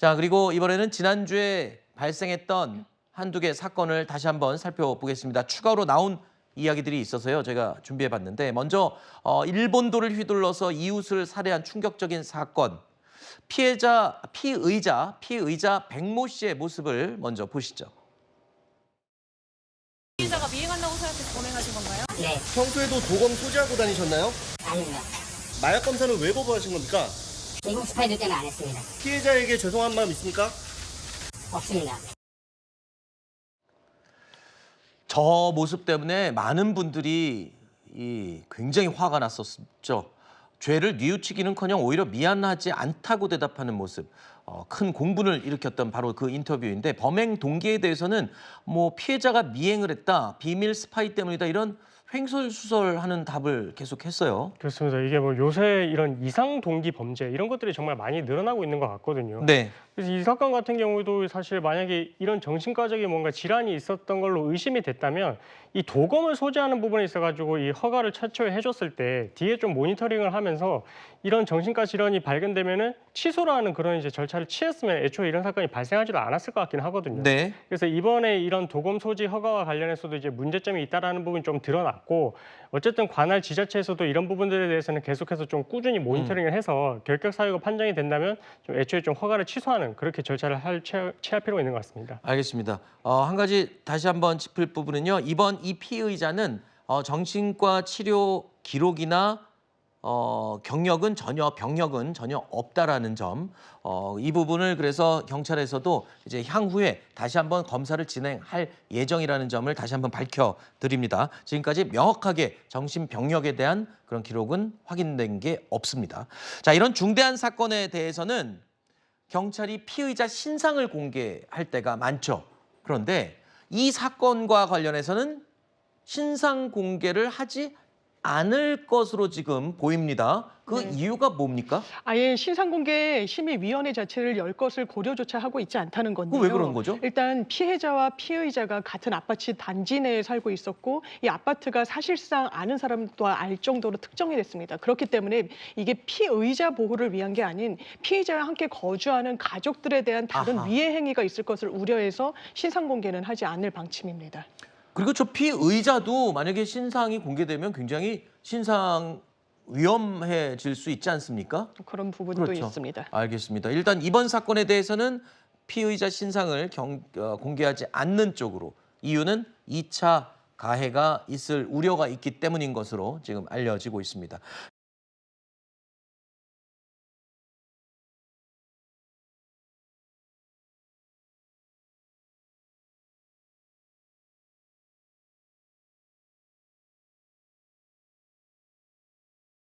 자, 그리고 이번에는 지난주에 발생했던 한두 개 사건을 다시 한번 살펴보겠습니다. 추가로 나온 이야기들이 있어서요. 제가 준비해봤는데 먼저 일본도를 휘둘러서 이웃을 살해한 충격적인 사건. 피의자 백모 씨의 모습을 먼저 보시죠. 피해자가 미행한다고 생각해서 범행하신 건가요? 네, 평소에도 도검 소지하고 다니셨나요? 아닙니다. 마약 검사는 왜 거부하신 겁니까? 미국 스파이들 때문에 안 했습니다. 피해자에게 죄송한 마음 있습니까? 없습니다. 저 모습 때문에 많은 분들이 굉장히 화가 났었죠. 죄를 뉘우치기는커녕 오히려 미안하지 않다고 대답하는 모습. 큰 공분을 일으켰던 바로 그 인터뷰인데 범행 동기에 대해서는 뭐 피해자가 미행을 했다, 비밀 스파이 때문이다 이런 횡설수설하는 답을 계속했어요. 그렇습니다. 이게 뭐 요새 이런 이상 동기 범죄 이런 것들이 정말 많이 늘어나고 있는 것 같거든요. 네. 그래서 이 사건 같은 경우도 사실 만약에 이런 정신과적인 뭔가 질환이 있었던 걸로 의심이 됐다면 이 도검을 소지하는 부분에 있어가지고 이 허가를 최초에 해줬을 때 뒤에 좀 모니터링을 하면서 이런 정신과 질환이 발견되면은 취소라는 그런 이제 절차를 취했으면 애초에 이런 사건이 발생하지도 않았을 것 같긴 하거든요. 네. 그래서 이번에 이런 도검 소지 허가와 관련해서도 이제 문제점이 있다라는 부분이 좀 드러났고 어쨌든 관할 지자체에서도 이런 부분들에 대해서는 계속해서 좀 꾸준히 모니터링을 해서 결격 사유가 판정이 된다면 좀 애초에 좀 허가를 취소하는 그렇게 절차를 취할 필요가 있는 것 같습니다. 알겠습니다. 한 가지 다시 한번 짚을 부분은요. 이번 이 피의자는 정신과 치료 기록이나 병력은 전혀 없다라는 점. 이 부분을 그래서 경찰에서도 이제 향후에 다시 한번 검사를 진행할 예정이라는 점을 다시 한번 밝혀드립니다. 지금까지 명확하게 정신병력에 대한 그런 기록은 확인된 게 없습니다. 자, 이런 중대한 사건에 대해서는 경찰이 피의자 신상을 공개할 때가 많죠. 그런데 이 사건과 관련해서는 신상 공개를 하지 않을 것으로 지금 보입니다. 그 이유가 뭡니까? 아예 신상공개 심의위원회 자체를 열 것을 고려조차 하고 있지 않다는 건데요. 왜 그런 거죠? 일단 피해자와 피의자가 같은 아파트 단지 내에 살고 있었고 이 아파트가 사실상 아는 사람도 알 정도로 특정이 됐습니다. 그렇기 때문에 이게 피의자 보호를 위한 게 아닌 피의자와 함께 거주하는 가족들에 대한 다른 아하. 위해 행위가 있을 것을 우려해서 신상공개는 하지 않을 방침입니다. 그리고 저 피의자도 만약에 신상이 공개되면 굉장히 신상 위험해질 수 있지 않습니까? 그런 부분도 그렇죠. 있습니다. 알겠습니다. 일단 이번 사건에 대해서는 피의자 신상을 공개하지 않는 쪽으로 이유는 2차 가해가 있을 우려가 있기 때문인 것으로 지금 알려지고 있습니다.